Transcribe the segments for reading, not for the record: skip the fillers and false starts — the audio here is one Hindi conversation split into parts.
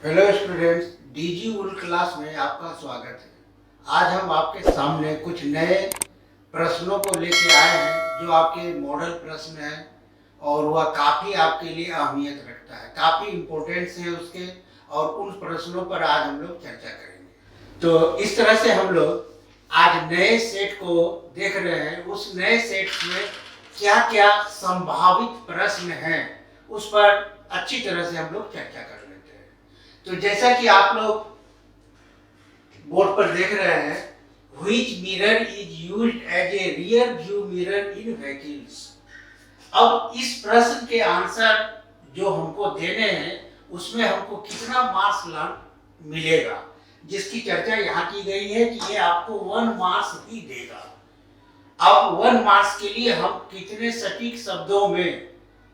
हेलो स्टूडेंट्स, डीजी उल क्लास में आपका स्वागत है। आज हम आपके सामने कुछ नए प्रश्नों को लेकर आए हैं जो आपके मॉडल प्रश्न हैं और वह काफ़ी आपके लिए अहमियत रखता है, काफ़ी इम्पोर्टेंस है उसके, और उन प्रश्नों पर आज हम लोग चर्चा करेंगे। तो इस तरह से हम लोग आज नए सेट को देख रहे हैं। उस नए सेट में क्या क्या संभावित प्रश्न हैं उस पर अच्छी तरह से हम लोग चर्चा कर लेते हैं। तो जैसा कि आप लोग बोर्ड पर देख रहे हैं, which mirror is used as a rear view mirror in vehicles. अब इस प्रश्न के आंसर जो हमको देने हैं उसमें हमको कितना मार्क्स मिलेगा, जिसकी चर्चा यहाँ की गई है कि ये आपको 1 मार्क्स ही देगा। अब 1 मार्क्स के लिए हम कितने सटीक शब्दों में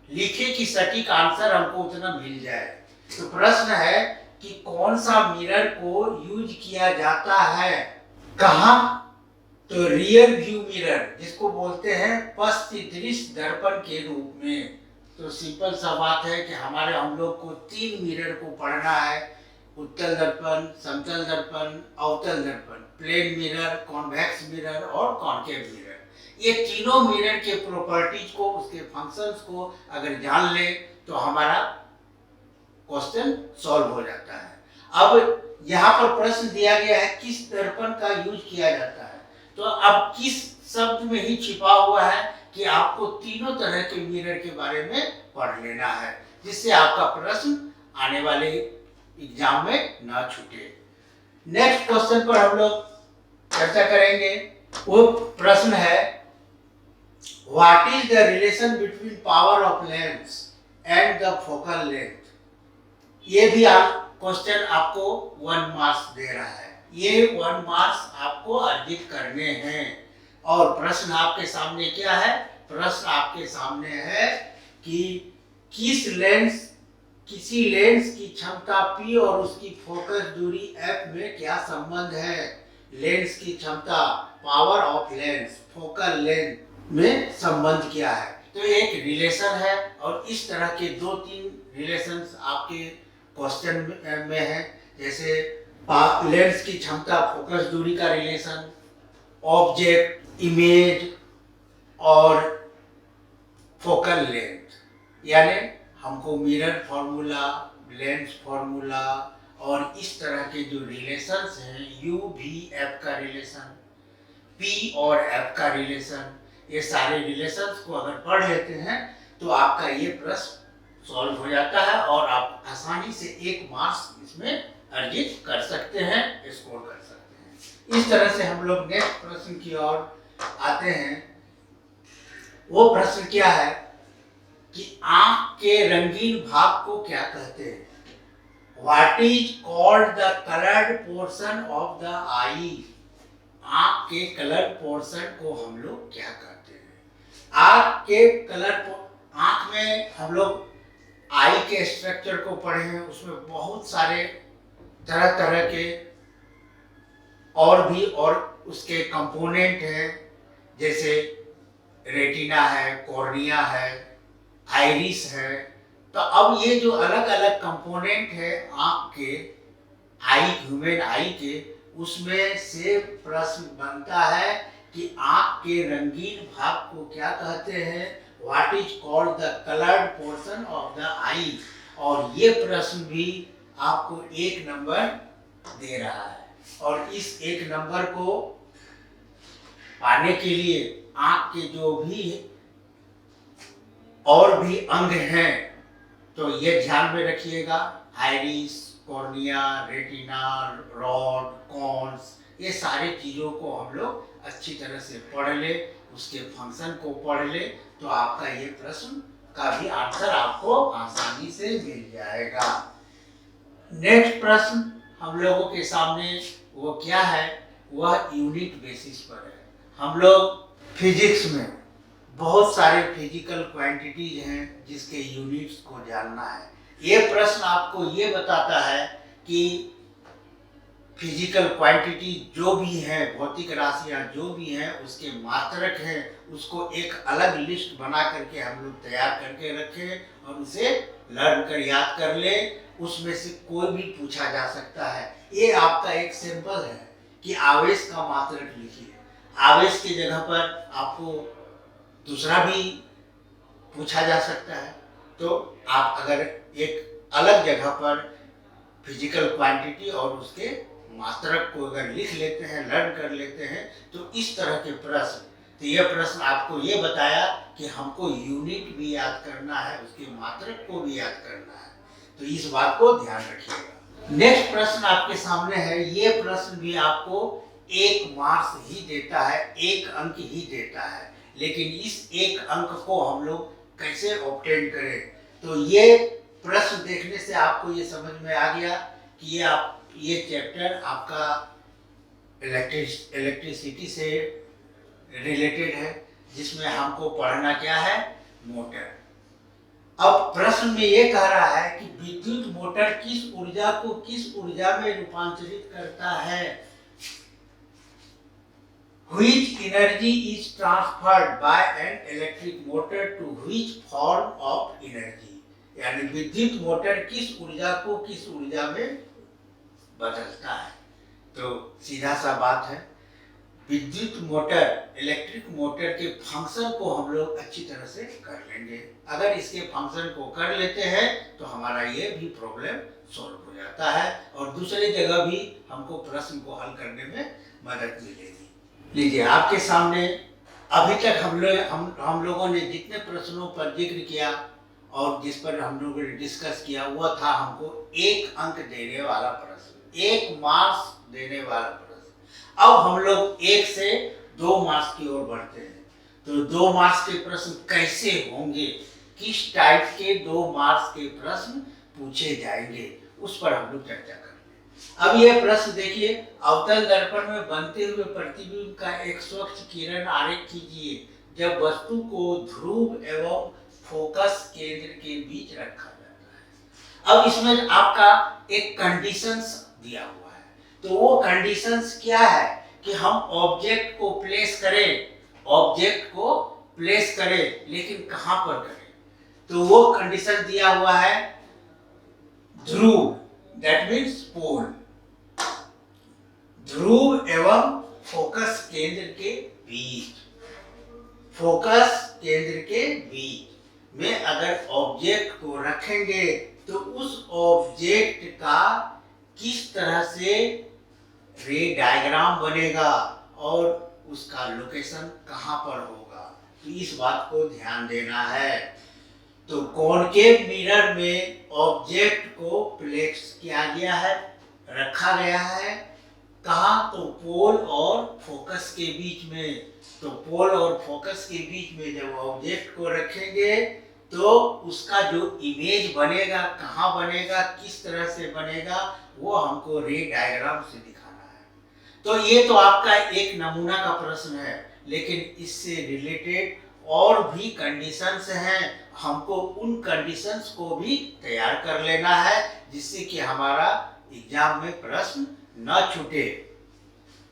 लिखे कि सटीक आंसर हमको उतना मिल जाए। तो प्रश्न है कि कौन सा मिरर को यूज किया जाता है, कहाँ? तो रियर व्यू मिरर, जिसको बोलते हैं पश्चिम दृश्य दर्पण के रूप में। तो सिंपल सा बात है कि हम लोग को 3 मिरर को पढ़ना है: उत्तल दर्पण, समतल दर्पण, अवतल दर्पण, प्लेन मिरर, कॉन्वेक्स मिरर और कॉन्केव मिरर। ये तीनों मिरर के प्रॉपर्टीज को, उसके फंक्शंस को अगर जान ले तो हमारा क्वेश्चन सॉल्व हो जाता है। अब यहाँ पर प्रश्न दिया गया है किस दर्पण का यूज किया जाता है। तो अब किस शब्द में ही छिपा हुआ है कि आपको तीनों तरह के मिरर के बारे में पढ़ लेना है, जिससे आपका प्रश्न आने वाले एग्जाम में ना छूटे। नेक्स्ट क्वेश्चन पर हम लोग चर्चा करेंगे। वो प्रश्न है, what is the relation between power of lens and the focal length. ये भी क्वेश्चन आपको 1 मार्क्स दे रहा है। ये 1 मार्क्स आपको अर्जित करने हैं। और प्रश्न आपके सामने क्या है? प्रश्न आपके सामने है कि किसी लेंस की क्षमता P और उसकी फोकस दूरी F में क्या संबंध है। लेंस की क्षमता, power of lens, focal length में संबंध क्या है। तो एक रिलेशन है, और इस तरह के 2-3 रिलेशंस आपके क्वेश्चन में है। जैसे लेंस की क्षमता, फोकस दूरी का रिलेशन, ऑब्जेक्ट, इमेज और फोकल लेंथ। यानी हमको मिरर फॉर्मूला, लेंस फॉर्मूला और इस तरह के जो रिलेशंस हैं, U V F का रिलेशन, P और F का रिलेशन, ये सारे रिलेशंस को अगर पढ़ लेते हैं तो आपका ये प्रश्न सॉल्व हो जाता है और आप आसानी से 1 मार्क्स इसमें अर्जित कर सकते हैं, स्कोर कर सकते हैं। इस तरह से हम लोग नेक्स्ट प्रश्न की ओर आते हैं। वो प्रश्न क्या है कि आंख के रंगीन भाग को क्या कहते हैं। What is called the coloured portion of the eye. आंख के कलर पोर्शन को हम लोग क्या कहते हैं। आंख के आंख में हम लोग आई के स्ट्रक्चर को पढ़े हैं, उसमें बहुत सारे तरह तरह के और उसके कंपोनेंट हैं, जैसे रेटिना है, कॉर्निया है, आइरिस है। तो अब ये जो अलग अलग कंपोनेंट है आंख के, ह्यूमन आई के, उसमें से प्रश्न बनता है कि आंख के रंगीन भाग को क्या कहते हैं। What is called the colored portion of the eye। और ये प्रश्न भी आपको 1 नंबर दे रहा है। और इस 1 नंबर को पाने के लिए आंख के जो भी और भी अंग हैं तो ये ध्यान में रखिएगा। Iris, cornea, retina, rod, cons, ये सारी चीज़ों को हम लोग अच्छी तरह से पढ़ ले, उसके फंक्शन को पढ़ ले, तो आपका ये प्रश्न का भी आंसर आपको आसानी से मिल जाएगा। नेक्स्ट प्रश्न हम लोगों के सामने वो क्या है, वह यूनिट बेसिस पर है। हम लोग फिजिक्स में बहुत सारे फिजिकल क्वांटिटीज हैं जिसके यूनिट्स को जानना है। ये प्रश्न आपको ये बताता है कि फिजिकल क्वांटिटी जो भी है, भौतिक राशियां जो भी हैं, उसके मात्रक हैं, उसको एक अलग लिस्ट बना करके हम लोग तैयार करके रखें और उसे लर्न कर याद कर ले। उसमें से कोई भी पूछा जा सकता है। ये आपका एक सिंपल है कि आवेश का मात्रक लिखिए। आवेश की जगह पर आपको दूसरा भी पूछा जा सकता है। तो आप अगर एक अलग जगह पर फिजिकल क्वांटिटी और उसके मात्रक को अगर लिख लेते हैं, लर्न कर लेते हैं, तो इस तरह के प्रश्न, तो यह प्रश्न आपको ये बताया कि हमको यूनिट भी याद करना है, उसके मात्रक को भी याद करना है। तो इस बात को ध्यान रखिएगा। नेक्स्ट प्रश्न आपके सामने है। ये प्रश्न भी आपको 1 मार्क्स ही देता है, 1 अंक ही देता है। लेकिन इस 1 अंक को हम लोग कैसे ऑब्टेन करें? तो ये प्रश्न देखने से आपको ये समझ में आ गया कि ये चैप्टर आपका इलेक्ट्रिसिटी से रिलेटेड है, जिसमें हमको पढ़ना क्या है? मोटर। अब प्रश्न में ये कह रहा है कि विद्युत मोटर किस ऊर्जा को किस ऊर्जा में रूपांतरित करता है? Which energy is transferred by an electric motor to which form of energy? यानी विद्युत मोटर किस ऊर्जा को किस ऊर्जा में बदलता है? तो सीधा सा बात है, विद्युत मोटर, इलेक्ट्रिक मोटर के फंक्शन को हम लोग अच्छी तरह से कर लेंगे। अगर इसके फंक्शन को कर लेते हैं तो हमारा ये भी प्रॉब्लम सॉल्व हो जाता है और दूसरी जगह भी हमको प्रश्न को हल करने में मदद मिलेगी। लीजिए, आपके सामने अभी तक हम लोगों ने जितने प्रश्नों पर जिक्र किया और जिस पर हम लोगों ने डिस्कस किया, वह था हमको 1 अंक देने वाला प्रश्न, 1 मार्क्स देने वाला प्रश्न। अब हम लोग 1 से 2 मार्क्स की ओर बढ़ते हैं। तो 2 मार्क्स के प्रश्न कैसे होंगे, किस टाइप के 2 मार्क्स के प्रश्न पूछे जाएंगे, उस पर हम लोग चर्चा करेंगे। अब यह प्रश्न देखिए, अवतल दर्पण में बनते हुए प्रतिबिंब का एक स्वच्छ किरण आरेख कीजिए जब वस्तु को ध्रुव एवं फोकस केंद्र के बीच रखा जाता है। अब इसमें आपका एक कंडीशंस दिया हुआ है। तो वो कंडीशंस क्या है कि हम ऑब्जेक्ट को प्लेस करें, लेकिन कहां पर करें? तो वो कंडीशन दिया हुआ है ध्रुव, दैट मीन्स पोल, ध्रुव एवं फोकस केंद्र के बीच। फोकस केंद्र के बीच में अगर ऑब्जेक्ट को रखेंगे तो उस ऑब्जेक्ट का किस तरह से रे डायग्राम बनेगा और उसका लोकेशन कहां पर होगा, तो इस बात को ध्यान देना है। तो कॉनकेव मिरर में ऑब्जेक्ट को प्लेस किया गया है, रखा गया है कहाँ? तो पोल और फोकस के बीच में। तो पोल और फोकस के बीच में जब ऑब्जेक्ट को रखेंगे तो उसका जो इमेज बनेगा, कहाँ बनेगा, किस तरह से बनेगा, वो हमको रे डायग्राम से दिखाना है। तो ये तो आपका एक नमूना का प्रश्न है, लेकिन इससे रिलेटेड और भी कंडीशंस हैं। हमको उन कंडीशंस को भी तैयार कर लेना है जिससे कि हमारा एग्जाम में प्रश्न न छूटे।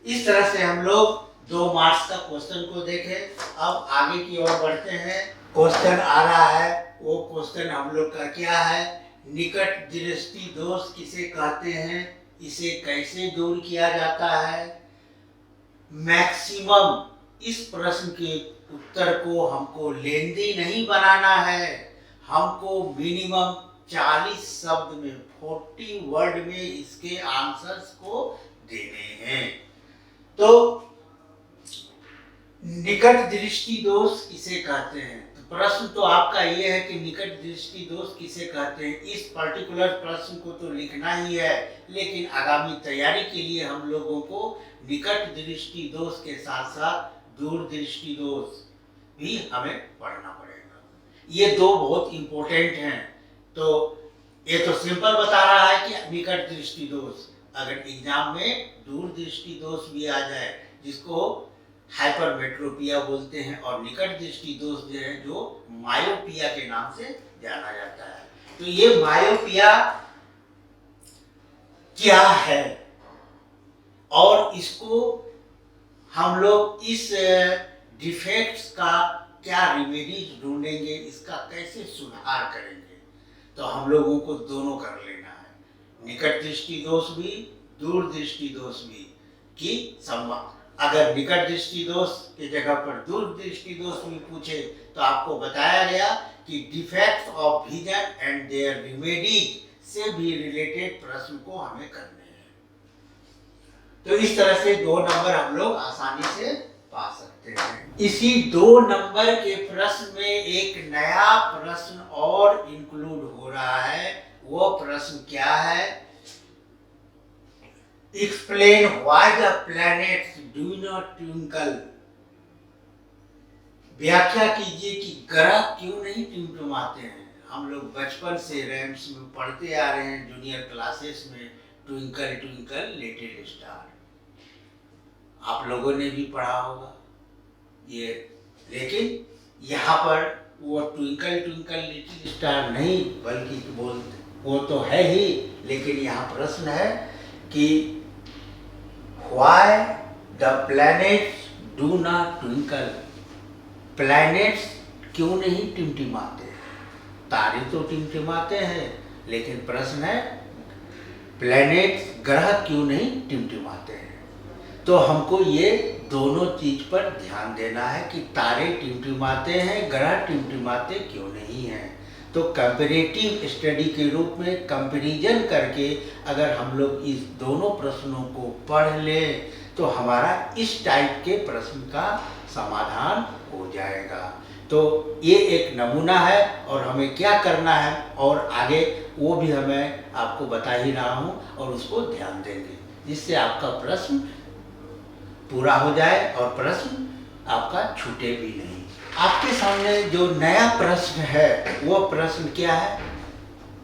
इस तरह से हम लोग 2 मार्क्स का क्वेश्चन को देखें। अब आगे की ओर बढ़ते हैं। क्वेश्चन आ रहा है, वो क्वेश्चन हम लोग का क्या है? निकट दृष्टि दोष किसे कहते हैं, इसे कैसे दूर किया जाता है? मैक्सिमम, इस प्रश्न के उत्तर को हमको लेंदी नहीं बनाना है, हमको मिनिमम 40 शब्द में, 40 वर्ड में इसके आंसर्स को देने हैं। तो निकट दृष्टि दोष किसे कहते हैं? तो प्रश्न तो आपका ये है कि निकट दृष्टि दोष किसे कहते हैं। इस पर्टिकुलर प्रश्न को तो लिखना ही है, लेकिन आगामी तैयारी के लिए हम लोगों को निकट दृष्टि दोष के साथ साथ दूर दृष्टि दोष भी हमें पढ़ना पड़ेगा। ये 2 बहुत इंपॉर्टेंट हैं। तो ये तो सिंपल बता रहा है कि निकट दृष्टि दोष, अगर एग्जाम में दूर दृष्टि दोष भी आ जाए, जिसको हाइपरमेट्रोपिया बोलते हैं, और निकट दृष्टि दोष जो है जो मायोपिया के नाम से जाना जाता है। तो ये मायोपिया क्या है और इसको हम लोग इस डिफेक्ट्स का क्या रेमेडीज ढूंढेंगे, इसका कैसे सुधार करेंगे, तो हम लोगों को दोनों कर लेना है। निकट दृष्टि दोष भी, दूर दृष्टि दोष भी कि अगर निकट दृष्टि दोष की जगह पर दूर दृष्टि दोष भी पूछे तो आपको बताया गया कि defects of vision and their remedies से भी रिलेटेड प्रश्न को हमें करने हैं। तो इस तरह से 2 नंबर हम लोग आसानी से पा सकते हैं। इसी 2 नंबर के प्रश्न में एक नया प्रश्न और इंक्लूड हो रहा है। वो प्रश्न क्या है? Explain why the planets do not twinkle। व्याख्या कीजिए कि ग्रह क्यों नहीं टिमटिमाते हैं। हम लोग बचपन से रैम्स में पढ़ते आ रहे हैं, जूनियर क्लासेस में, ट्विंकल ट्विंकल लिटिल स्टार। आप लोगों ने भी पढ़ा होगा ये, लेकिन यहाँ पर वो ट्विंकल ट्विंकल लिटिल स्टार नहीं, बल्कि बोलते वो तो है ही, लेकिन यहाँ प्रश्न है कि Why the planets do not twinkle? Planets क्यों नहीं टिमटिमाते हैं? तारे तो टिमटिमाते हैं, लेकिन प्रश्न है प्लैनेट्स, ग्रह क्यों नहीं टिमटिमाते हैं? तो हमको ये दोनों चीज पर ध्यान देना है कि तारे टिमटिमाते हैं, ग्रह टिमटिमाते क्यों नहीं हैं। तो कंपैरेटिव स्टडी के रूप में कंपैरिजन करके अगर हम लोग इस दोनों प्रश्नों को पढ़ लें तो हमारा इस टाइप के प्रश्न का समाधान हो जाएगा। तो ये एक नमूना है और हमें क्या करना है और आगे वो भी हमें आपको बता ही रहा हूँ, और उसको ध्यान देंगे जिससे आपका प्रश्न पूरा हो जाए और प्रश्न आपका छूटे भी नहीं। आपके सामने जो नया प्रश्न है वो प्रश्न क्या है?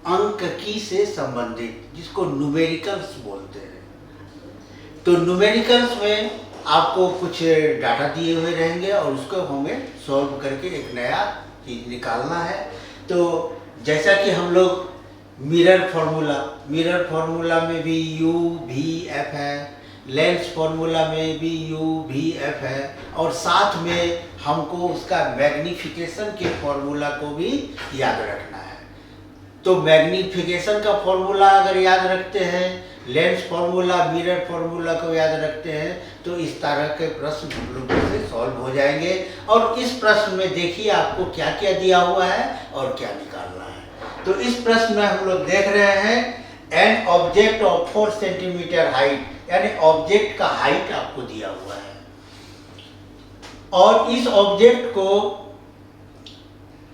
अंककी से संबंधित, जिसको न्यूमेरिकल्स बोलते हैं। तो न्यूमेरिकल्स में आपको कुछ डाटा दिए हुए रहेंगे और उसको हमें सॉल्व करके एक नया चीज निकालना है। तो जैसा कि हम लोग मिरर फॉर्मूला में भी U V F है, लेंस फॉर्मूला में भी U V F है, और साथ में हमको उसका मैग्निफिकेशन के फॉर्मूला को भी याद रखना है। तो मैग्निफिकेशन का फॉर्मूला अगर याद रखते हैं, लेंस फॉर्मूला, मिरर फॉर्मूला को याद रखते हैं, तो इस तरह के प्रश्न हम लोग से सॉल्व हो जाएंगे। और इस प्रश्न में देखिए आपको क्या क्या दिया हुआ है और क्या निकालना है। तो इस प्रश्न में हम लोग देख रहे हैं an object of 4 centimetre height, यानी ऑब्जेक्ट का हाइट आपको दिया हुआ है, और इस ऑब्जेक्ट को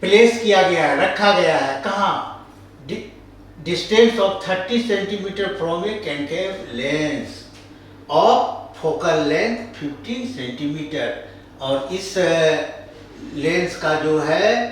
प्लेस किया गया है, रखा गया है कहाँ? Distance of 30 centimetre from a concave lens of focal length 15 centimetre, और इस लेंस का जो है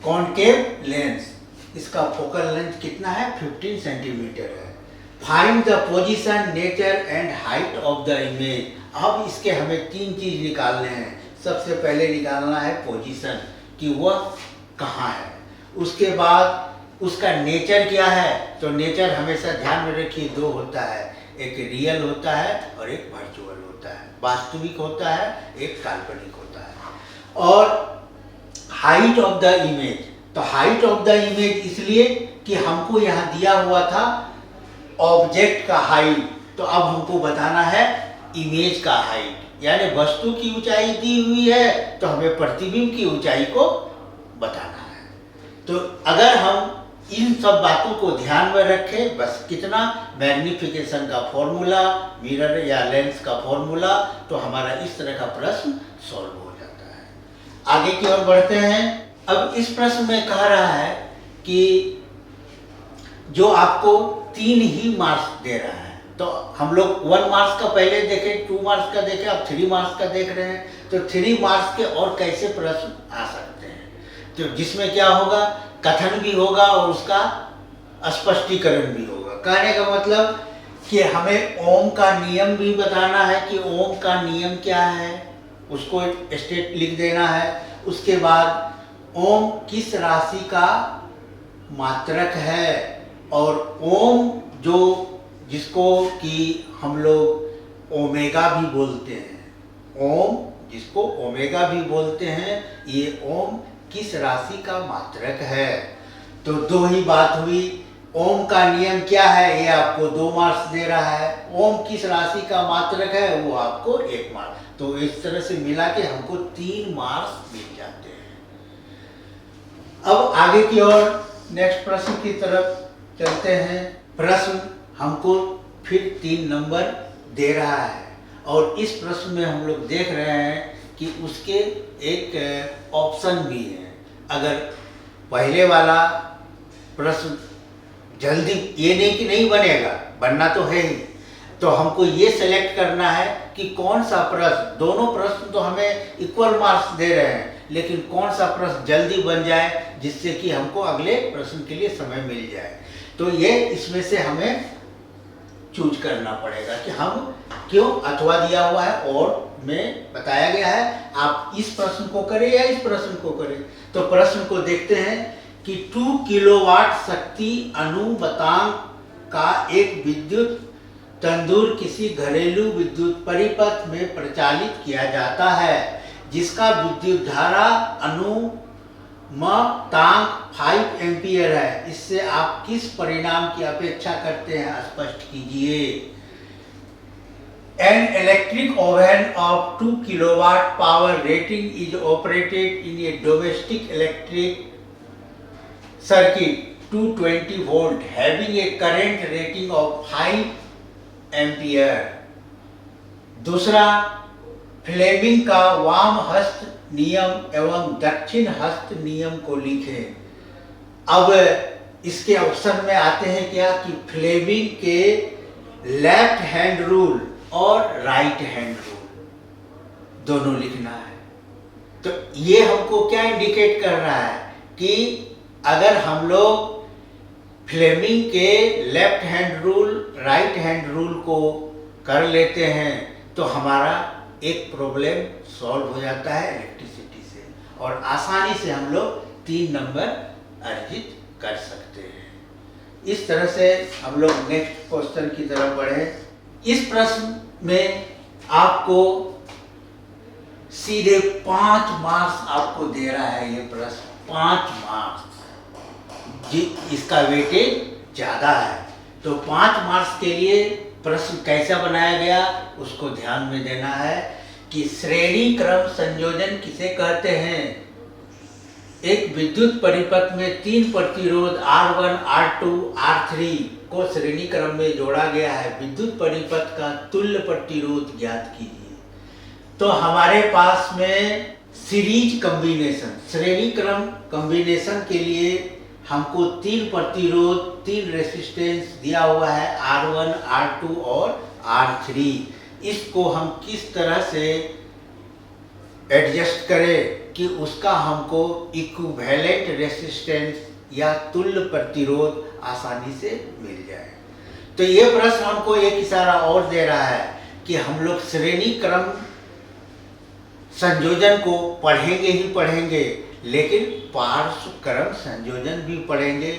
कॉन्केव लेंस, इसका फोकल लेंथ कितना है? 15 सेंटीमीटर है। Find the position, nature and height of the image. अब इसके हमें 3 चीज निकालने हैं। सबसे पहले निकालना है पोजीशन, कि वह कहाँ है। उसके बाद उसका नेचर क्या है? तो नेचर हमेशा ध्यान में रखिए 2 होता है, एक रियल होता है और एक वर्चुअल होता है, वास्तविक होता है, एक काल्पनिक होता है। और हाइट ऑफ द इमेज, तो हाइट ऑफ द इमेज इसलिए कि हमको यहाँ दिया हुआ था ऑब्जेक्ट का हाइट, तो अब हमको बताना है इमेज का हाइट, यानी वस्तु की ऊंचाई दी हुई है तो हमें प्रतिबिंब की ऊंचाई को बताना है। तो अगर हम इन सब बातों को ध्यान में रखें, बस कितना, मैग्निफिकेशन का फॉर्मूला, मिरर या लेंस का फॉर्मूला, तो हमारा इस तरह का प्रश्न सॉल्व हो जाता है। आगे की ओर बढ़ते हैं। अब इस प्रश्न में कह रहा है कि जो आपको 3 ही मार्क्स दे रहा है, तो हम लोग 1 मार्क्स का पहले देखे, 2 मार्क्स का देखे, अब 3 मार्क्स का देख रहे हैं। तो 3 मार्क्स के और कैसे प्रश्न आ सकते हैं? तो जिसमें क्या होगा, कथन भी होगा और उसका स्पष्टीकरण भी होगा। कहने का मतलब कि हमें ओम का नियम भी बताना है कि ओम का नियम क्या है, उसको स्टेट लिख देना है। उसके बाद ओम किस राशि का मात्रक है, और ओम जो जिसको कि हम लोग ओमेगा भी बोलते हैं, ओम जिसको ओमेगा भी बोलते हैं, ये ओम किस राशि का मात्रक है। तो 2 ही बात हुई, ओम का नियम क्या है ये आपको 2 मार्क्स दे रहा है। ओम किस राशि का मात्रक है वो आपको 1 मार्क्स। तो इस तरह से मिला के हमको 3 मार्क्स मिल जाते हैं। अब आगे की ओर नेक्स्ट प्रश्न की तरफ चलते हैं। प्रश्न हमको फिर 3 नंबर दे रहा है और इस प्रश्न में हम लोग देख रहे हैं कि उसके एक ऑप्शन भी है। अगर पहले वाला प्रश्न जल्दी ये नहीं कि नहीं बनेगा, बनना तो है ही, तो हमको ये सेलेक्ट करना है कि कौन सा प्रश्न, दोनों प्रश्न तो हमें इक्वल मार्क्स दे रहे हैं, लेकिन कौन सा प्रश्न जल्दी बन जाए जिससे कि हमको अगले प्रश्न के लिए समय मिल जाए। तो ये इसमें से हमें चूज करना पड़ेगा कि हम क्यों, अथवा दिया हुआ है और में बताया गया है आप इस प्रश्न को करें या इस प्रश्न को करें। तो प्रश्न को देखते हैं कि 2 किलोवाट शक्ति अनुपातांक का एक विद्युत तंदूर किसी घरेलू विद्युत परिपथ में प्रचालित किया जाता है जिसका विद्युत धारा अनुपातांक 5 एम्पियर है। इससे आप किस परिणाम की अपेक्षा करते हैं, स्पष्ट कीजिए। An electric oven of 2 kilowatt power rating is operated in a domestic electric circuit 220 volt having a current rating of 5 ampere. दूसरा, फ्लेमिंग का वाम हस्त नियम एवं दक्षिण हस्त नियम को लिखें। अब इसके ऑप्शन में आते हैं क्या कि फ्लेमिंग के लेफ्ट हैंड रूल और राइट हैंड रूल दोनों लिखना है। तो ये हमको क्या इंडिकेट कर रहा है कि अगर हम लोग फ्लेमिंग के left hand rule right hand rule को कर लेते हैं तो हमारा एक प्रॉब्लम सॉल्व हो जाता है इलेक्ट्रिसिटी से, और आसानी से हम लोग 3 नंबर अर्जित कर सकते हैं। इस तरह से हम लोग नेक्स्ट क्वेश्चन की तरफ बढ़े। इस प्रश्न में आपको सीधे 5 मार्क्स आपको दे रहा है। ये प्रश्न 5 मार्क्स, इसका वेटेज ज्यादा है। तो 5 मार्क्स के लिए प्रश्न कैसा बनाया गया उसको ध्यान में देना है कि श्रेणी क्रम संयोजन किसे कहते हैं। एक विद्युत परिपथ में 3 प्रतिरोध R1, R2, R3 को श्रेणी क्रम में जोड़ा गया है। विद्युत परिपथ का तुल्य प्रतिरोध ज्ञात कीजिए। तो हमारे पास में सीरीज कॉम्बिनेशन, श्रेणी क्रम कॉम्बिनेशन के लिए हमको 3 प्रतिरोध, 3 रेसिस्टेंस दिया हुआ है, R1, R2 और R3। इसको हम किस तरह से एडजस्ट करें कि उसका हमको इक्विवेलेंट रेसिस्टेंस या तुल्य प्रतिरोध आसानी से मिल जाए। तो ये प्रश्न हमको एक इशारा और दे रहा है कि हम लोग श्रेणी क्रम संयोजन को पढ़ेंगे ही पढ़ेंगे, लेकिन पार्श्व क्रम संयोजन भी पढ़ेंगे।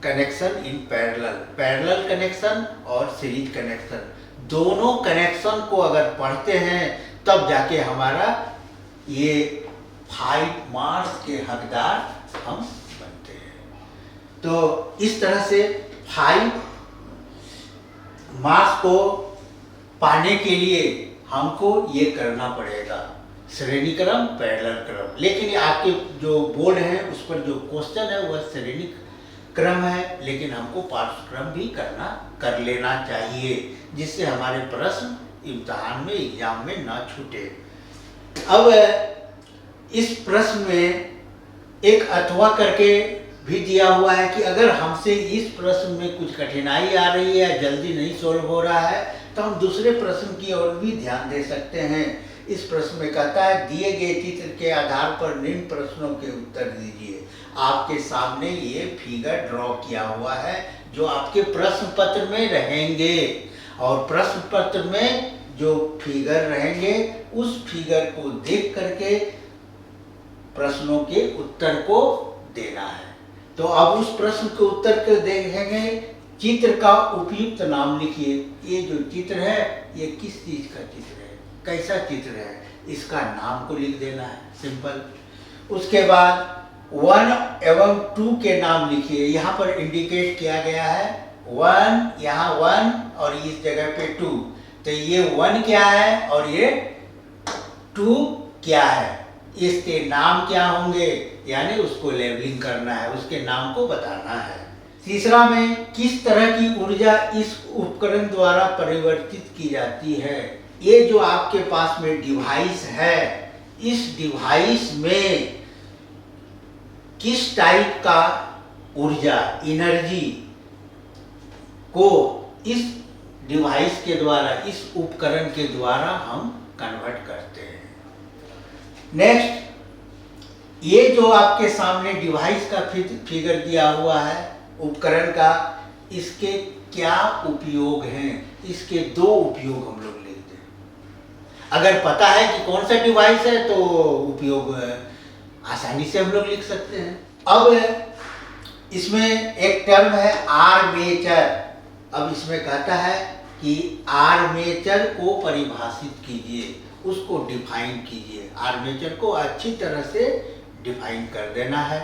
कनेक्शन इन पैरेलल कनेक्शन और सीरीज कनेक्शन, दोनों कनेक्शन को अगर पढ़ते हैं तब जाके हमारा ये 5 मार्क्स के हकदार हम बनते हैं। तो इस तरह से 5 मार्क्स को पाने के लिए हमको ये करना पड़ेगा, श्रेणी क्रम पैरेलल क्रम। लेकिन आपके जो बोर्ड है उस पर जो क्वेश्चन है वह श्रेणी क्रम है, लेकिन हमको पार्श्व क्रम भी कर लेना चाहिए जिससे हमारे प्रश्न इम्तिहान में, एग्जाम में ना छूटे। अब इस प्रश्न में एक अथवा करके भी दिया हुआ है कि अगर हमसे इस प्रश्न में कुछ कठिनाई आ रही है, जल्दी नहीं सोल्व हो रहा है, तो हम दूसरे प्रश्न की ओर भी ध्यान दे सकते हैं। इस प्रश्न में कहता है दिए गए चित्र के आधार पर निम्न प्रश्नों के उत्तर दीजिए। आपके सामने ये फिगर ड्रॉ किया हुआ है जो आपके प्रश्न पत्र में रहेंगे, और प्रश्न पत्र में जो फिगर रहेंगे उस फिगर को देख करके प्रश्नों के उत्तर को देना है। तो अब उस प्रश्न के उत्तर को देखेंगे। चित्र का उपयुक्त नाम लिखिए। ये जो चित्र है ये किस चीज का चित्र है, कैसा चित्र है, इसका नाम को लिख देना है, सिंपल। उसके बाद 1 एवं 2 के नाम लिखिए। यहाँ पर इंडिकेट किया गया है 1, यहाँ 1 और इस जगह पे 2। तो ये 1 क्या है और ये 2 क्या है, इसके नाम क्या होंगे, यानी उसको लेबलिंग करना है, उसके नाम को बताना है। तीसरा में किस तरह की ऊर्जा इस उपकरण द्वारा परिवर्तित की जाती है। ये जो आपके पास में डिवाइस है, इस डिवाइस में किस टाइप का ऊर्जा, एनर्जी को इस डिवाइस के द्वारा, इस उपकरण के द्वारा हम कन्वर्ट करते हैं। नेक्स्ट, ये जो आपके सामने डिवाइस का फिगर दिया हुआ है उपकरण का, इसके क्या उपयोग हैं, इसके 2 उपयोग हम लोग लिखते हैं। अगर पता है कि कौन सा डिवाइस है तो उपयोग आसानी से हम लोग लिख सकते हैं। अब इसमें एक टर्म है आर्मेचर। अब इसमें कहता है कि आर्मेचर को परिभाषित कीजिए, उसको डिफाइन कीजिए। आर्मेचर को अच्छी तरह से डिफाइन कर देना है।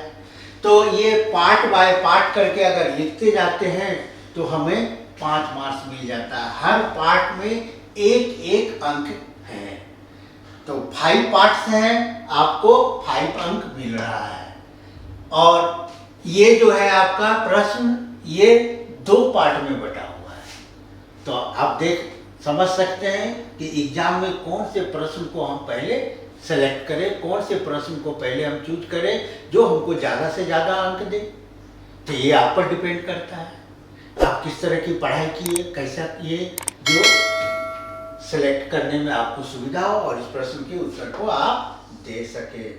तो ये पार्ट बाय पार्ट करके अगर लिखते जाते हैं तो हमें 5 मार्क्स मिल जाता है। हर पार्ट में एक एक अंक है, तो 5 पार्ट्स हैं, आपको 5 अंक मिल रहा है। और ये जो है आपका प्रश्न, ये 2 पार्ट में बटा हुआ है। तो आप समझ सकते हैं कि एग्जाम में कौन से प्रश्न को हम पहले सेलेक्ट करें, कौन से प्रश्न को पहले हम चूज करें जो हमको ज़्यादा से ज़्यादा अंक दे। तो ये आप पर डिपेंड करता है, आप किस तरह की पढ़ाई किए, कैसा किए, जो सेलेक्ट करने में आपको सुविधा हो और इस प्रश्न के उत्तर को आप दे सके।